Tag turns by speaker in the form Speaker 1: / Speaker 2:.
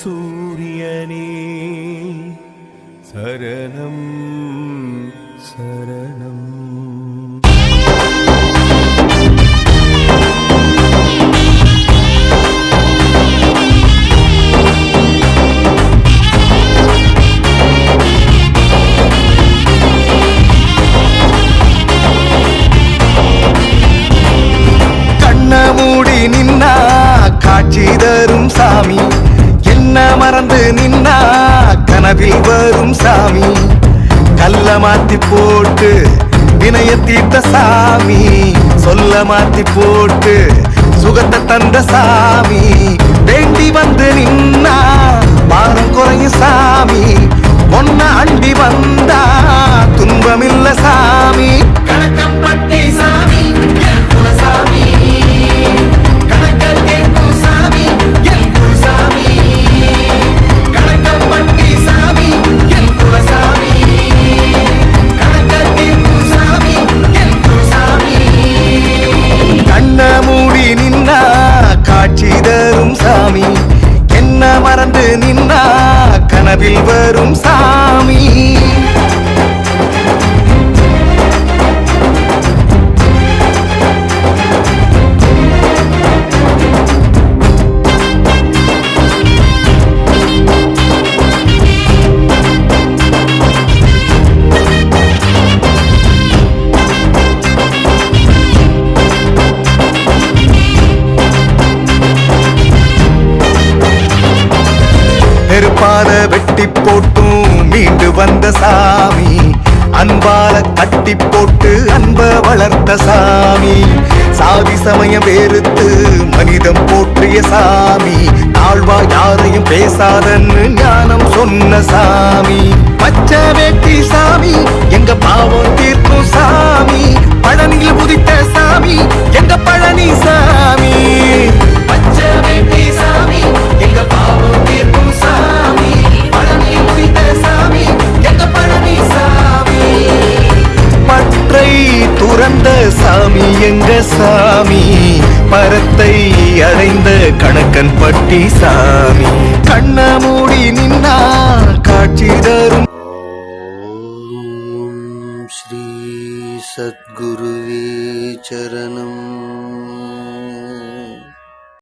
Speaker 1: சூரியனே சரணம் சரணம்.
Speaker 2: மூடி நின்னா காட்சி தரும் சாமி, என்ன மறந்து நின்னா கனவில் வரும் சாமி, கல்ல மாத்தி போட்டு வினய தீர்த்த சாமி, சொல்ல மாத்தி போட்டு சுகத்தை தந்த சாமி, வேண்டி வந்து நின்னா பாரம் குறையும் சாமி, ஒன்ன அண்டி வந்தா துன்பமில்ல சாமி. கணக்கம் பட்டி சாமி சாமி, காட்சி தரும் சாமி, என்ன மறந்து நின்னா கனவில் வரும் சாமி. நெருப்பால வெட்டி போட்டும் மீண்டு வந்த சாமி, அன்பால கட்டி போட்டு அன்ப வளர்த்த சாமி, சாதி சமயம் வேறுத்து மனிதம் போற்றிய சாமி, தாழ்வா யாரையும் பேசாதன்னு ஞானம் சொன்ன சாமி, பச்சை வேட்டி சாமி எங்க பாவம் தீர்க்கும் சாமி, பழனியில் உதித்த சாமி எங்க பழனி சாமி, பச்சை வேட்டி சாமி எங்க பாவம் தீர்க்கும் சாமி, பழனியில் உதித்த சாமி எங்க பழனி சாமி, பற்றை துறந்த சாமி எங்க சாமி, பரத்தை அடைந்த கணக்கன் பட்டி சாமி, கண்ண மூடி நின்னா காட்சி தரும்.
Speaker 3: ஸ்ரீ சத்குருவே சரணம்.